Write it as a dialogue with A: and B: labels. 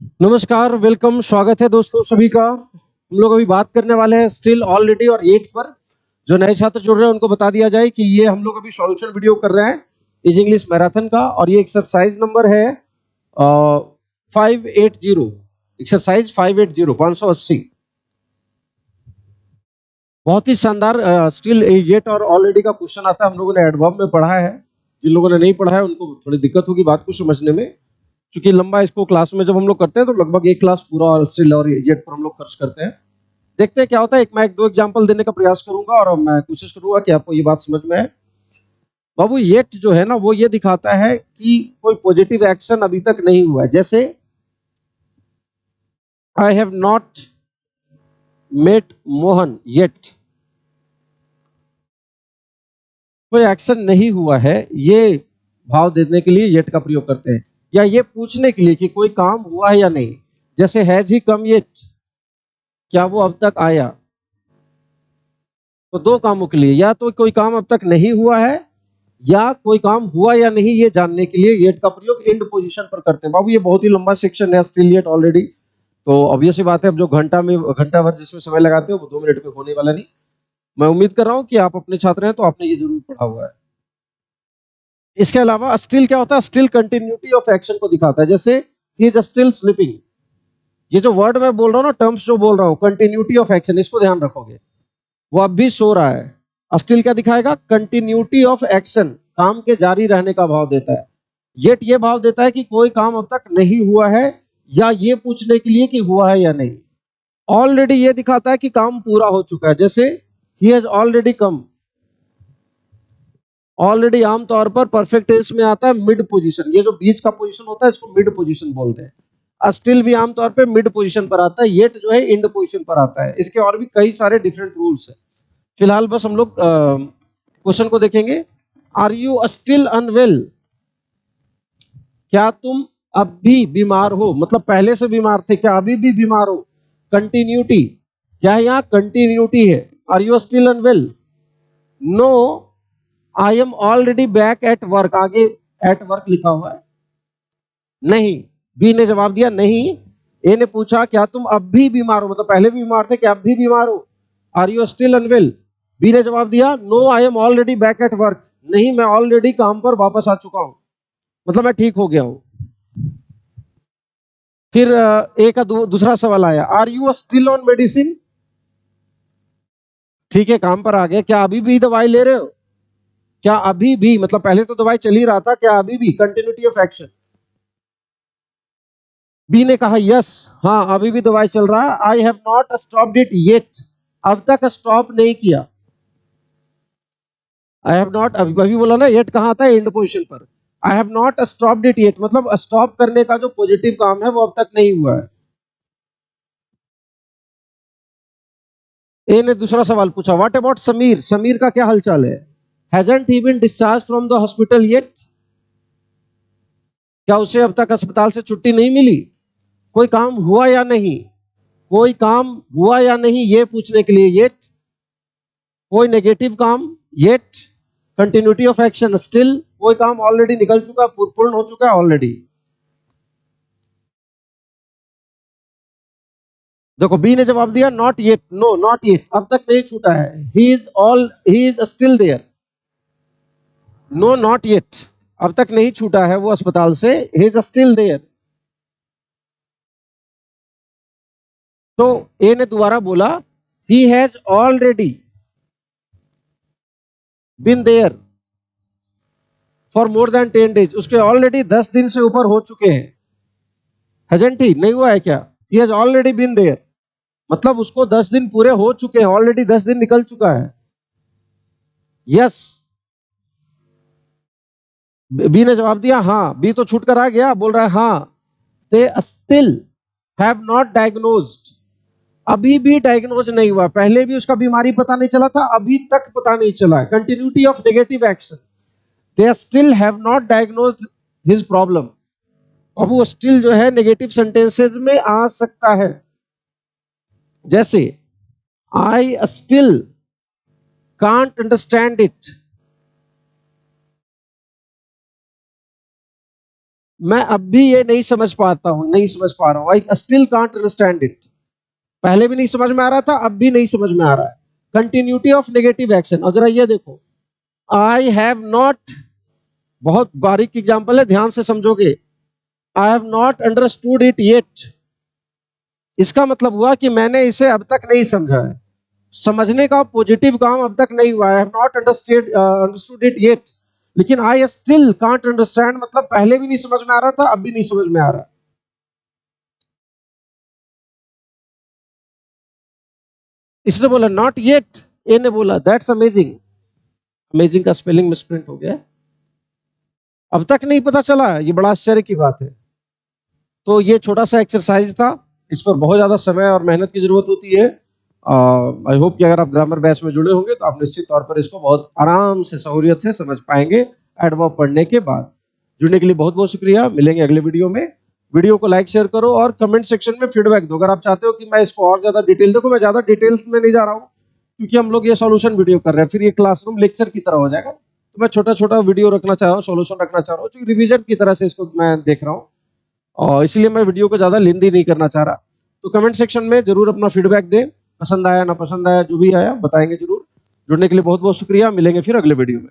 A: नमस्कार, वेलकम, स्वागत है दोस्तों सभी का। हम लोग अभी बात करने वाले हैं स्टिल, ऑलरेडी और येट पर। जो नए छात्र जुड़ रहे हैं उनको बता दिया जाए कि ये हम लोग अभी सॉल्यूशन वीडियो कर रहे हैं इज इंग्लिश मैराथन का, और ये एक्सरसाइज नंबर है 580। एक्सरसाइज 580, 580। बहुत ही शानदार स्टिल, येट और ऑलरेडी का क्वेश्चन आता है। हम लोगों ने एडवर्ब में पढ़ा है। जिन लोगों ने नहीं पढ़ा है उनको थोड़ी दिक्कत होगी बात को समझने में, क्योंकि लंबा इसको क्लास में जब हम लोग करते हैं तो लगभग एक क्लास पूरा स्टिल और येट पर हम लोग खर्च करते हैं। देखते हैं क्या होता है। मैं एक दो एग्जांपल देने का प्रयास करूंगा और मैं कोशिश करूंगा कि आपको ये बात समझ में आए। बाबू, येट जो है ना वो ये दिखाता है कि कोई पॉजिटिव एक्शन अभी तक नहीं हुआ है। जैसे I have not met Mohan yet, कोई एक्शन नहीं हुआ है, ये भाव देने के लिए येट का प्रयोग करते हैं। या ये पूछने के लिए कि कोई काम हुआ है या नहीं। जैसे हैज ही कम येट, क्या वो अब तक आया। तो दो कामों के लिए, या तो कोई काम अब तक नहीं हुआ है या कोई काम हुआ या नहीं, ये जानने के लिए येट का प्रयोग इंड पोजीशन पर करते हैं। बाबू, ये बहुत ही लंबा सेक्शन है स्टिल येट ऑलरेडी, तो ऑब्वियस सी बात है। अब जो घंटा भर जिसमें समय लगाते हो वो 2 मिनट में होने वाला नहीं। मैं उम्मीद कर रहा हूं कि आप अपने छात्र हैं तो आपने ये जरूर पढ़ा हुआ है। इसके अलावा स्टिल क्या होता है? स्टिल कंटिन्यूटी ऑफ एक्शन को दिखाता है। जैसे ही इज स्टिल स्लीपिंग, ये जो वर्ड मैं बोल रहा हूँ ना, टर्म्स जो बोल रहा हूँ, कंटिन्यूटी ऑफ एक्शन, इसको ध्यान रखोगे। वो अब भी सो रहा है। स्टिल क्या दिखाएगा? कंटिन्यूटी ऑफ एक्शन, काम के जारी रहने का भाव देता है। येट ये भाव देता है कि कोई काम अब तक नहीं हुआ है, या ये पूछने के लिए कि हुआ है या नहीं। ऑलरेडी ये दिखाता है कि काम पूरा हो चुका है। जैसे ही हैज ऑलरेडी कम। ऑलरेडी आमतौर पर परफेक्ट टेंस में आता है मिड पोजीशन। ये जो बीच का पोजीशन होता है इसको मिड पोजीशन बोलते हैं। स्टिल भी आमतौर पर मिड पोजीशन पर आता है। येट जो है इंड पोजीशन पर आता है। इसके और भी कई सारे डिफरेंट रूल्स है। फिलहाल बस हम लोग क्वेश्चन को देखेंगे। आर यू स्टिल अनवेल, क्या तुम अब भी बीमार हो, मतलब पहले से बीमार थे, क्या अभी भी बीमार हो। कंटिन्यूटी, क्या है यहाँ? कंटिन्यूटी है। Are you still unwell? No, I am already back at work, आगे एट वर्क लिखा हुआ है। नहीं, बी ने जवाब दिया नहीं। ए ने पूछा क्या तुम अब भी बीमार हो, मतलब पहले भी बीमार थे, क्या अब भी बीमार हो। Are you still unwell? B ने जवाब दिया no, I am already back at work, नहीं मैं ऑलरेडी काम पर वापस आ चुका हूं, मतलब मैं ठीक हो गया हूं। फिर ए का दूसरा सवाल आया, are you still on medicine? ठीक है, काम पर आ गए, क्या अभी भी दवाई ले रहे हो? क्या अभी भी, मतलब पहले तो दवाई चल ही रहा था, क्या अभी भी? Continuity of action. बी ने कहा यस, हाँ अभी भी दवाई चल रहा है। आई have not stopped it yet, अब तक स्टॉप नहीं किया। आई हैव नॉट, अभी बोला ना, येट कहाँ आता है? एंड पोजीशन पर। आई have not stopped it yet, मतलब स्टॉप करने का जो पॉजिटिव काम है वो अब तक नहीं हुआ है। ए ने दूसरा सवाल पूछा, व्हाट अबाउट समीर, समीर का क्या हालचाल है। Hasn't he been discharged from the hospital yet, क्या उसे अब तक अस्पताल से छुट्टी नहीं मिली। कोई काम हुआ या नहीं, कोई काम हुआ या नहीं ये पूछने के लिए येट। कोई नेगेटिव काम yet. Continuity of action still, कोई काम ऑलरेडी निकल चुका, पूर्ण हो चुका है ऑलरेडी। देखो बी ने जवाब दिया not yet, no not yet, अब तक नहीं छूटा है। He is still there, no not yet, अब तक नहीं छूटा है वो अस्पताल से। He is still there. तो ए ने दोबारा बोला he has already been there for more than 10 days, उसके ऑलरेडी 10 दिन से ऊपर हो चुके हैं। हैजंट ही, नहीं हुआ है क्या? He has already been there, मतलब उसको 10 दिन पूरे हो चुके हैं, ऑलरेडी 10 दिन निकल चुका है। यस, बी ने जवाब दिया हाँ, बी तो छूट कर आ गया, बोल रहा है हाँ। They still have not diagnosed, अभी भी डायग्नोज नहीं हुआ, पहले भी उसका बीमारी पता नहीं चला था, अभी तक पता नहीं चला है। Continuity of negative action, they still have not diagnosed his problem. अब वो स्टिल जो है नेगेटिव सेंटेंसेस में आ सकता है। जैसे I still can't understand it, मैं अब भी ये नहीं समझ पाता हूं, नहीं समझ पा रहा हूं, I still can't understand it. पहले भी नहीं समझ में आ रहा था, अब भी नहीं समझ में आ रहा है। Continuity of negative action. और जरा ये देखो, आई हैव नॉट, बहुत बारीक एग्जाम्पल है, ध्यान से समझोगे। आई have not understood it yet, इसका मतलब हुआ कि मैंने इसे अब तक नहीं समझा है। समझने का पॉजिटिव काम अब तक नहीं हुआ है। आई have not understood it yet, लेकिन आई स्टिल कांट अंडरस्टैंड, मतलब पहले भी नहीं समझ में आ रहा था, अब भी नहीं समझ में आ रहा। इसने बोला नॉट येट, ए ने बोला दैट्स अमेजिंग। अमेजिंग का स्पेलिंग मिसप्रिंट हो गया है। अब तक नहीं पता चला, ये बड़ा आश्चर्य की बात है। तो ये छोटा सा एक्सरसाइज था, इस पर बहुत ज्यादा समय और मेहनत की जरूरत होती है। आई होप कि अगर आप ग्रामर बैच में जुड़े होंगे तो आप निश्चित तौर पर इसको बहुत आराम से, सहूलियत से समझ पाएंगे एडवर्ब पढ़ने के बाद। जुड़ने के लिए बहुत बहुत शुक्रिया, मिलेंगे अगले वीडियो में। वीडियो को लाइक शेयर करो और कमेंट सेक्शन में फीडबैक दो। अगर आप चाहते हो कि मैं इसको और ज्यादा डिटेल, देखो मैं ज्यादा डिटेल्स में नहीं जा रहा हूँ क्योंकि हम लोग ये सॉल्यूशन वीडियो कर रहे हैं, फिर ये क्लासरूम लेक्चर की तरह हो जाएगा। तो मैं छोटा छोटा वीडियो रखना चाह रहा हूँ, सॉल्यूशन रखना चाह रहा हूँ, रिवीजन की तरह से इसको मैं देख रहा हूँ, और इसलिए मैं वीडियो को ज्यादा लेंदी नहीं करना चाह रहा। तो कमेंट सेक्शन में जरूर अपना फीडबैक दें, पसंद आया ना पसंद आया जो भी आया बताएंगे जरूर। जुड़ने के लिए बहुत बहुत शुक्रिया, मिलेंगे फिर अगले वीडियो में।